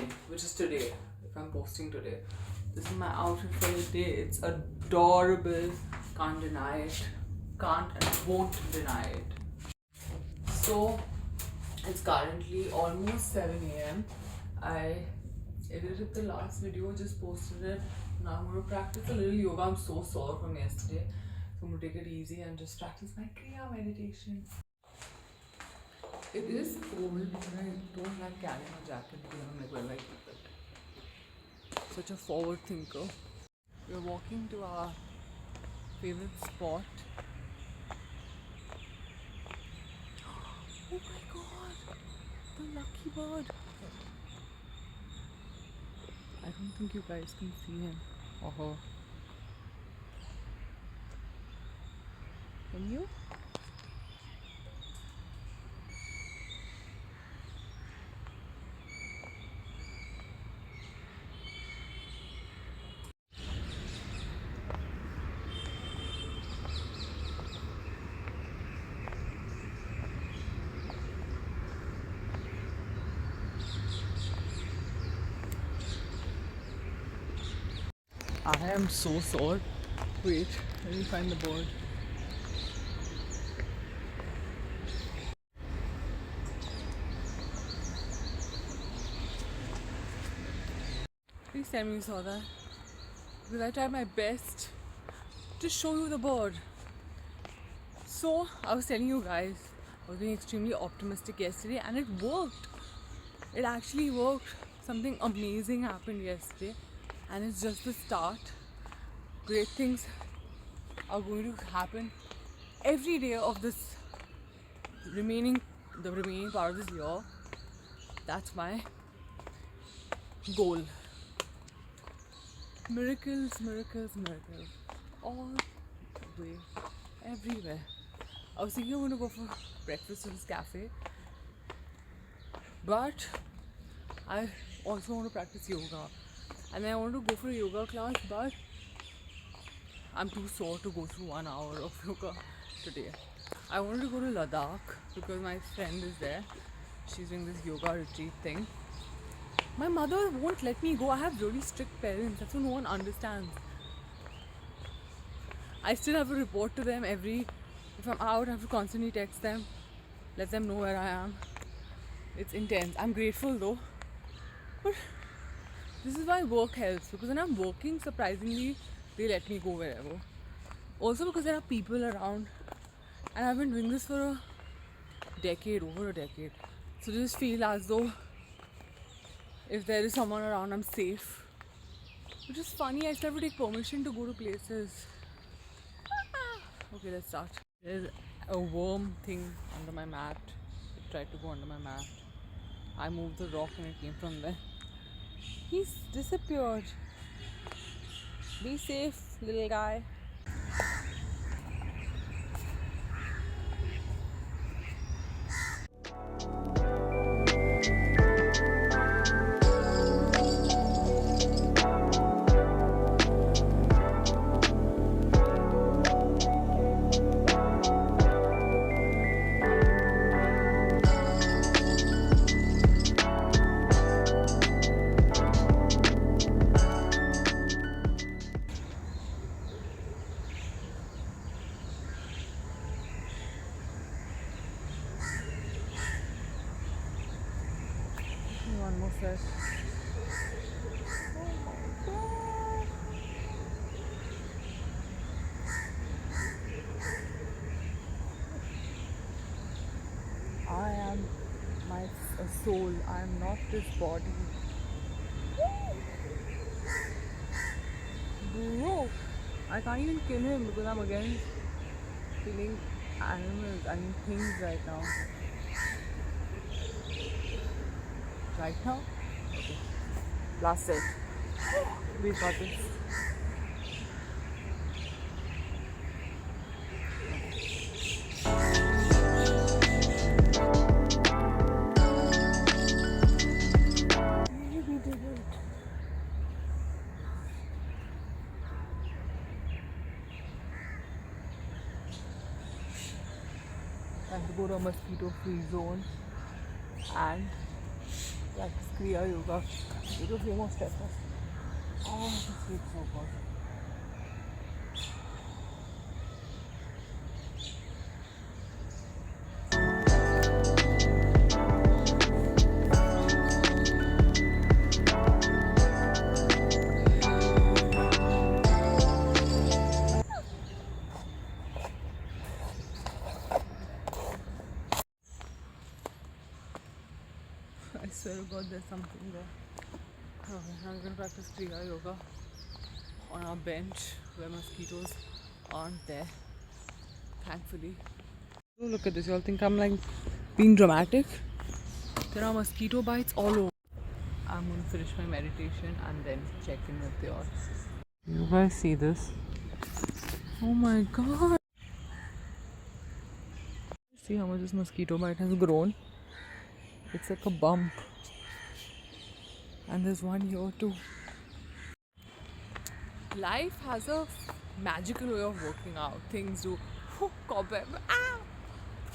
day, which is today, if I'm posting today. This is my outfit for the day. It's adorable. Can't deny it. Can't and won't deny it. So, it's currently almost 7 a.m. I edited the last video, just posted it. Now I'm going to practice a little yoga. I'm so sore from yesterday. So I'm going to take it easy and just practice my Kriya meditation. It is cold, but I don't like carrying a jacket because I'm like, where do I keep it? Such a forward thinker. We're walking to our favorite spot. Oh my god! The lucky bird! I don't think you guys can see him or her. Can you? I am so sore. Wait, let me find the bird. Please tell me you saw that. Because I tried my best to show you the bird. So, I was telling you guys, I was being extremely optimistic yesterday and it worked. It actually worked. Something amazing happened yesterday and it's just the start. Great things are going to happen every day of this remaining part of this year. That's my goal. Miracles, miracles, miracles. All the way, everywhere. I was thinking I'm going to go for breakfast in this cafe, but I also want to practice yoga. And then I want to go for a yoga class, but I'm too sore to go through 1 hour of yoga today. I wanted to go to Ladakh because my friend is there. She's doing this yoga retreat thing. My mother won't let me go. I have really strict parents. That's what no one understands. I still have to report to them if I'm out, I have to constantly text them, let them know where I am. It's intense. I'm grateful though. But this is why work helps, because when I'm working, surprisingly, they let me go wherever. Also because there are people around and I've been doing this for over a decade. So just feel as though if there is someone around, I'm safe. Which is funny, I still have to take permission to go to places. Okay, let's start. There's a worm thing under my mat. It tried to go under my mat. I moved the rock and it came from there. He's disappeared. Be safe, little guy. One more set. Oh my god. I am my soul. I am not this body. Bro, I can't even kill him because I'm against killing animals and things right now. Right now? Okay. Last set. We got this. We did it. I have to go to a mosquito-free zone and practice Kriya Yoga. Take a few more steps. Oh, this feels so good. I swear to God, there's something there. Okay, I'm gonna practice Kriya Yoga on our bench where mosquitoes aren't there, thankfully. Oh, look at this, y'all think I'm like being dramatic? There are mosquito bites all over. I'm gonna finish my meditation and then check in with y'all. You guys see this? Oh my god! See how much this mosquito bite has grown? It's like a bump. And there's one here too. Life has a magical way of working out. Things do. Cobweb. Ah!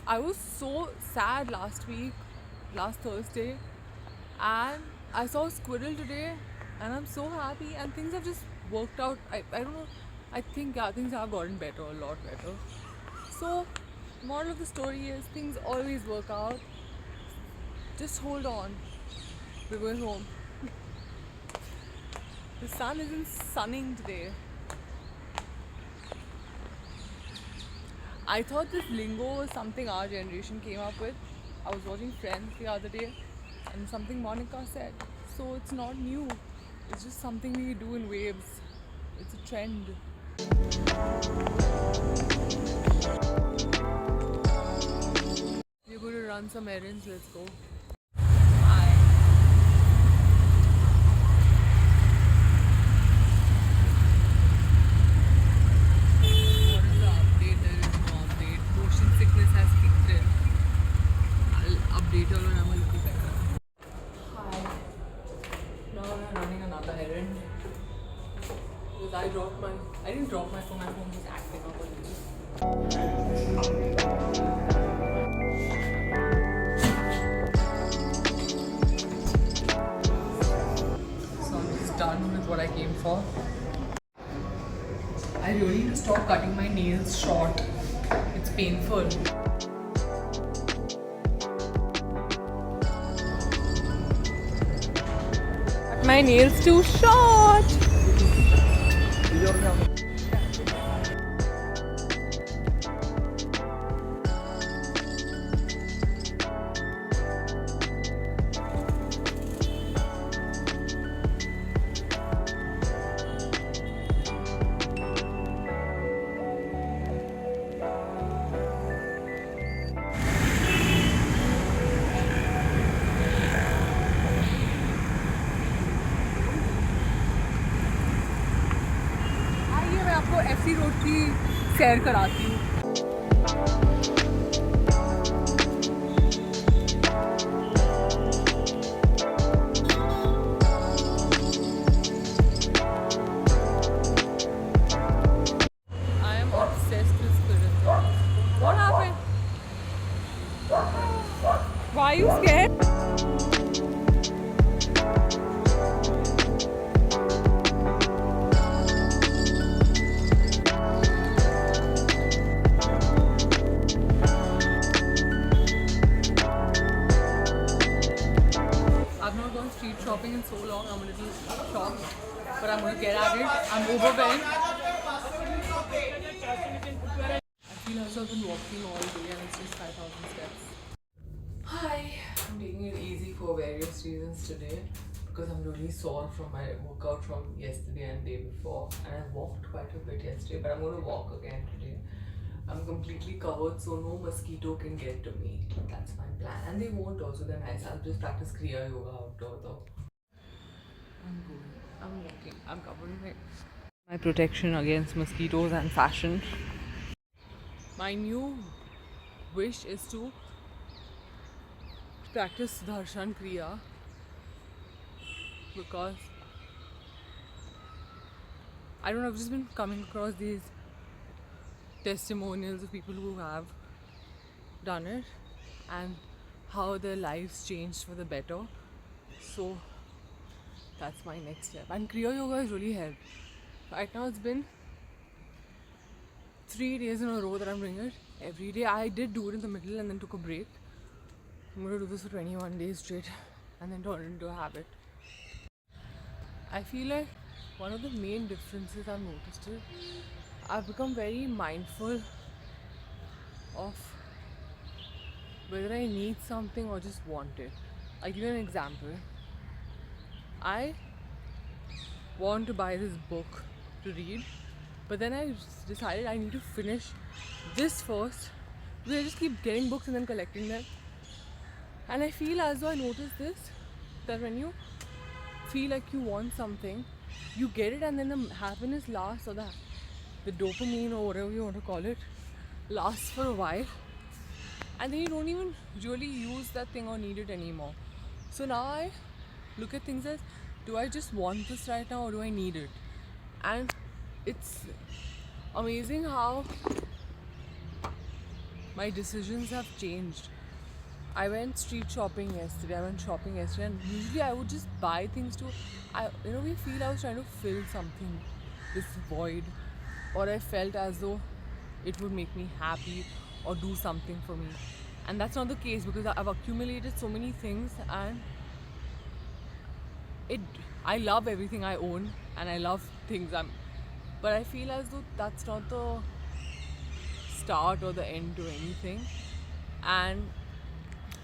I was so sad last Thursday, and I saw a squirrel today, and I'm so happy. And things have just worked out. I don't know. I think things have gotten better, a lot better. So, moral of the story is things always work out. Just hold on. We're going home. The sun isn't sunning today. I thought this lingo was something our generation came up with. I was watching Friends the other day and something Monica said. So it's not new. It's just something we do in waves. It's a trend. We're going to run some errands. Let's go. Update all when I'm a little better. Hi. Now I'm running another errand. Because I didn't drop my phone was acting up a little. So I'm just done with what I came for. I really need to stop cutting my nails short. It's painful. My nails too short. आपको FC road की सैर कराती हूँ. I am obsessed with Spirit. What happened? Why are you scared? Street shopping in so long, I'm a little shocked, but I'm going to get at it. I'm overwhelmed. I feel as I've been walking all day and it's just 5,000 steps. Hi, I'm taking it easy for various reasons today because I'm really sore from my workout from yesterday and day before, and I walked quite a bit yesterday, but I'm going to walk again today. I'm completely covered so no mosquito can get to me. That's my plan. And they won't also, they're nice. I'll just practice Kriya Yoga outdoor though. I'm going. I'm walking. I'm covering my protection against mosquitoes and fashion. My new wish is to practice Darshan Kriya because I don't know, I've just been coming across these testimonials of people who have done it and how their lives changed for the better. So that's my next step. And Kriya Yoga has really helped. Right now it's been 3 days in a row that I'm doing it. Every day I did do it in the middle and then took a break. I'm going to do this for 21 days straight and then turn it into a habit. I feel like one of the main differences I've noticed is I've become very mindful of whether I need something or just want it. I'll give you an example. I want to buy this book to read, but then I decided I need to finish this first because I just keep getting books and then collecting them. And I feel as though I noticed this, that when you feel like you want something, you get it and then the happiness lasts, or the dopamine or whatever you want to call it lasts for a while, and then you don't even really use that thing or need it anymore. So now I look at things as, do I just want this right now or do I need it? And it's amazing how my decisions have changed. I went street shopping yesterday. And usually I would just buy things in a way feel I was trying to fill something, this void, or I felt as though it would make me happy or do something for me. And that's not the case because I've accumulated so many things, and I love everything I own and I love things but I feel as though that's not the start or the end to anything. And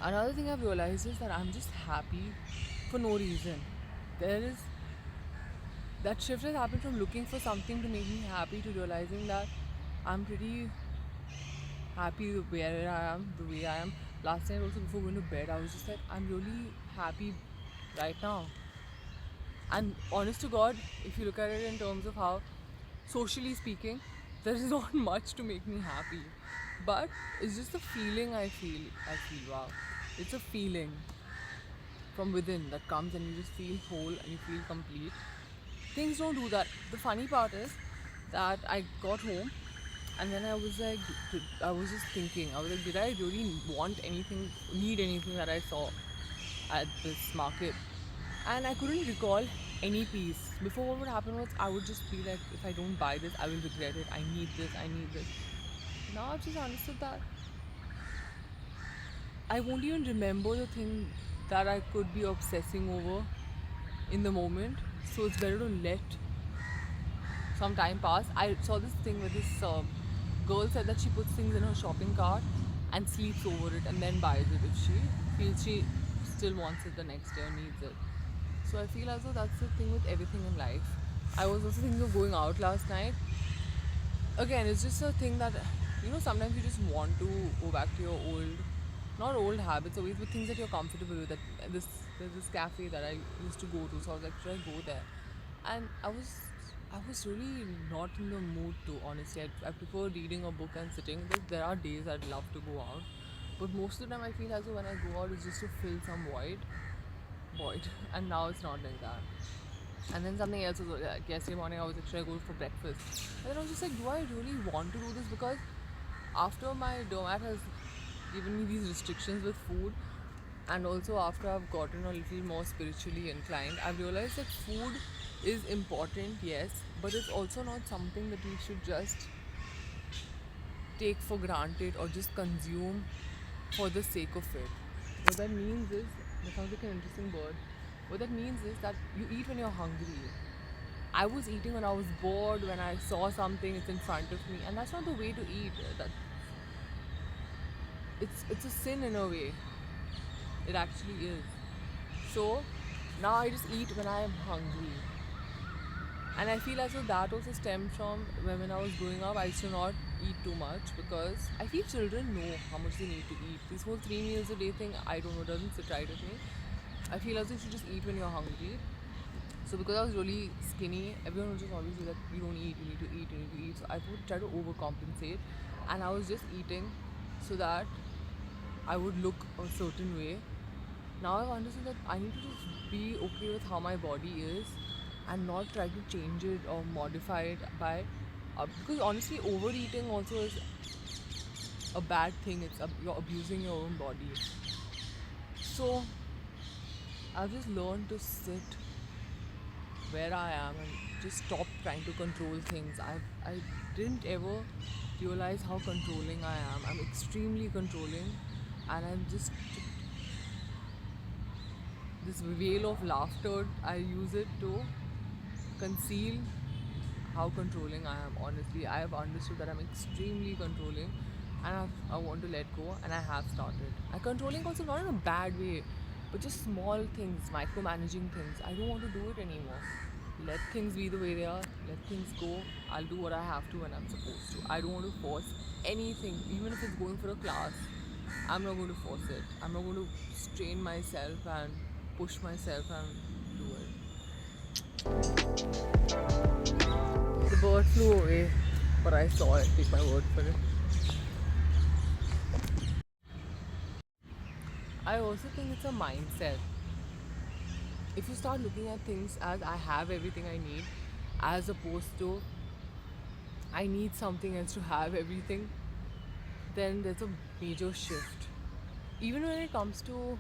another thing I've realized is that I'm just happy for no reason. There is that shift has happened from looking for something to make me happy to realizing that I'm pretty happy where I am, the way I am. Last night also before going to bed, I was just like, I'm really happy right now. And honest to God, if you look at it in terms of how, socially speaking, there is not much to make me happy. But it's just the feeling I feel, wow. It's a feeling from within that comes and you just feel whole and you feel complete. Things don't do that. The funny part is that I got home and then I was just thinking, did I really want anything, need anything that I saw at this market? And I couldn't recall any piece. Before, what would happen was I would just be like, if I don't buy this, I will regret it. I need this. Now I've just understood that I won't even remember the thing that I could be obsessing over in the moment. So it's better to let some time pass. I saw this thing where this girl said that she puts things in her shopping cart and sleeps over it and then buys it if she feels she still wants it the next day or needs it. So I feel as though that's the thing with everything in life. I was also thinking of going out last night. Again, it's just a thing that, sometimes you just want to go back to your not old habits or ways, but things that you're comfortable with. There's this cafe that I used to go to, so I was like, should I go there? And I was really not in the mood to, honestly. I prefer reading a book and sitting. There are days I'd love to go out, but most of the time I feel as though when I go out, it's just to fill some void. And now it's not like that. And then something else was like yesterday morning I was like, should I go for breakfast? And then I was just like, do I really want to do this? Because after my domat has given me these restrictions with food, and also after I've gotten a little more spiritually inclined, I've realized that food is important, yes, but it's also not something that we should just take for granted or just consume for the sake of it. What that means is, that sounds like an interesting word. What that means is that you eat when you're hungry. I was eating when I was bored, when I saw something, it's in front of me, and that's not the way to eat. It's a sin in a way. It actually is. So now I just eat when I am hungry. And I feel as though that also stemmed from when I was growing up, I used to not eat too much because I feel children know how much they need to eat. This whole 3 meals a day thing, I don't know, doesn't sit right with me. I feel as though you should just eat when you're hungry. So because I was really skinny, everyone would just always say that you don't eat, you need to eat. So I would try to overcompensate, and I was just eating so that I would look a certain way. Now I've understood that I need to just be okay with how my body is and not try to change it or modify it by because honestly overeating also is a bad thing. You're abusing your own body. So I've just learned to sit where I am and just stop trying to control things. I didn't ever realize how controlling I am. I'm extremely controlling, and I'm just this veil of laughter. I use it to conceal how controlling I am. Honestly, I have understood that I'm extremely controlling, and I want to let go, and I have started. I controlling also not in a bad way, but just small things, micromanaging things. I don't want to do it anymore. Let things be the way they are. Let things go. I'll do what I have to when I'm supposed to. I don't want to force anything, even if it's going for a class. I'm not going to force it. I'm not going to strain myself and push myself and do it. The bird flew away, but I saw it. Take my word for it. I also think it's a mindset. If you start looking at things as I have everything I need, as opposed to I need something else to have everything, then there's a major shift. Even when it comes to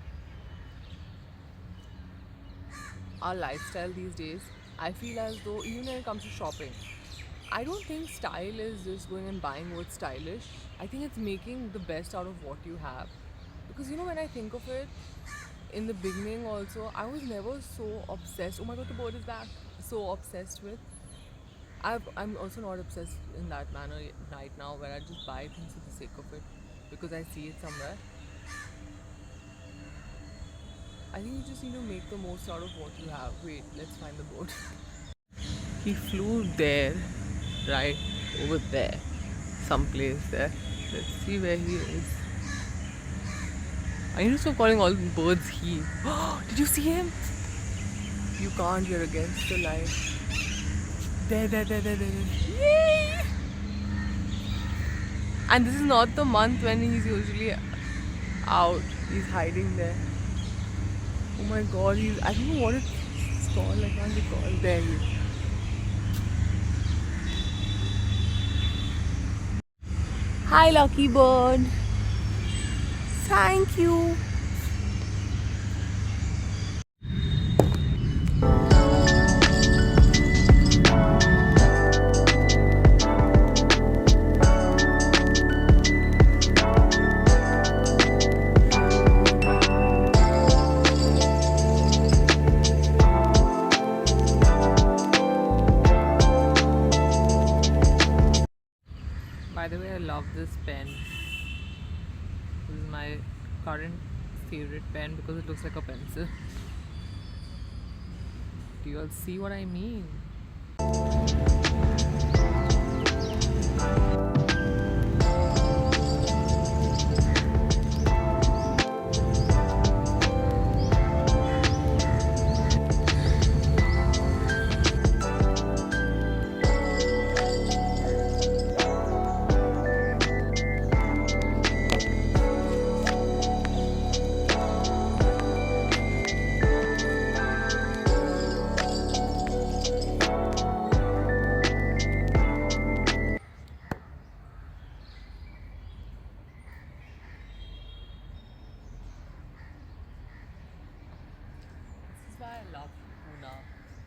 our lifestyle these days, I feel as though even when it comes to shopping, I don't think style is just going and buying what's stylish. I think it's making the best out of what you have. Because when I think of it, in the beginning also, I was never so obsessed. Oh my god, the bird is back. So obsessed with. I'm also not obsessed in that manner right now, where I just buy things for the sake of it because I see it somewhere. I think you just need to make the most out of what you have. Wait, let's find the boat. He flew there, right over there, someplace there. Let's see where he is. I need to stop calling all birds he. Did you see him? You can't, you're against the light. There. Yay! And this is not the month when he's usually out. He's hiding there. Oh my god, I don't know what it's called. I can't recall. There he is. Hi, lucky bird. Thank you. By the way, I love this pen. This is my current favorite pen because it looks like a pencil. Do you all see what I mean? This is why I love Pune.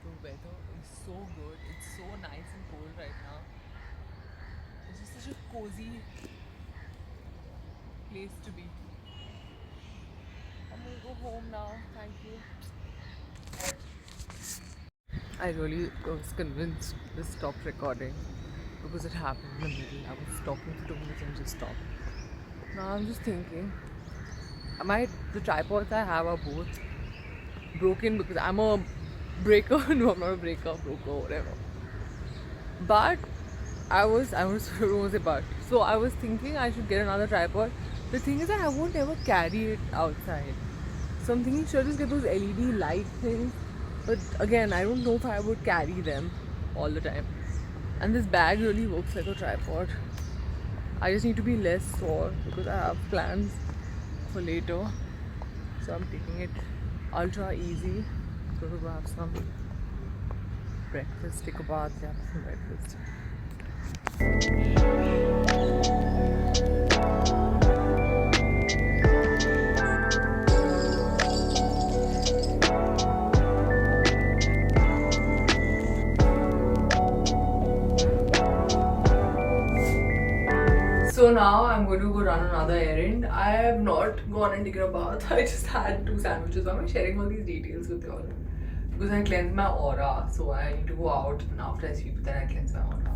The weather is so good. It's so nice and cold right now. It's just such a cozy place to be. I'm gonna go home now. Thank you. I really was convinced to stop recording because it happened in the middle. I was talking for 2 minutes and just stopped. Now I'm just thinking, the tripods I have are both broken because I'm a breaker. No, I'm not a breaker, broker, whatever. But I was so I was thinking I should get another tripod. The thing is that I won't ever carry it outside. So I'm thinking should I just get those LED light things? But again, I don't know if I would carry them all the time. And this bag really works like a tripod. I just need to be less sore because I have plans for later. So I'm taking it ultra easy. So to go have some breakfast, take a bath, have some breakfast. now I'm going to go run another errand. I have not gone and taken a bath. I just had 2 sandwiches. Why am I sharing all these details with you all? Because I cleanse my aura, so I need to go out and after I sleep, then I cleanse my aura.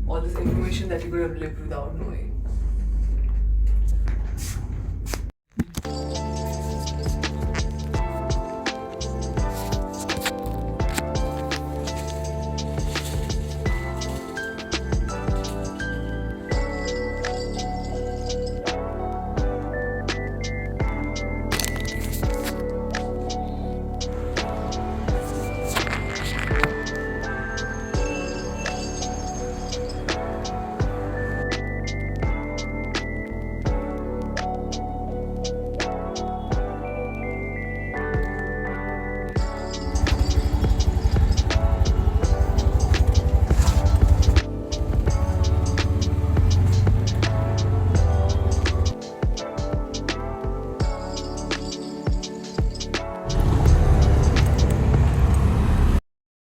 All this information that you could have lived without knowing.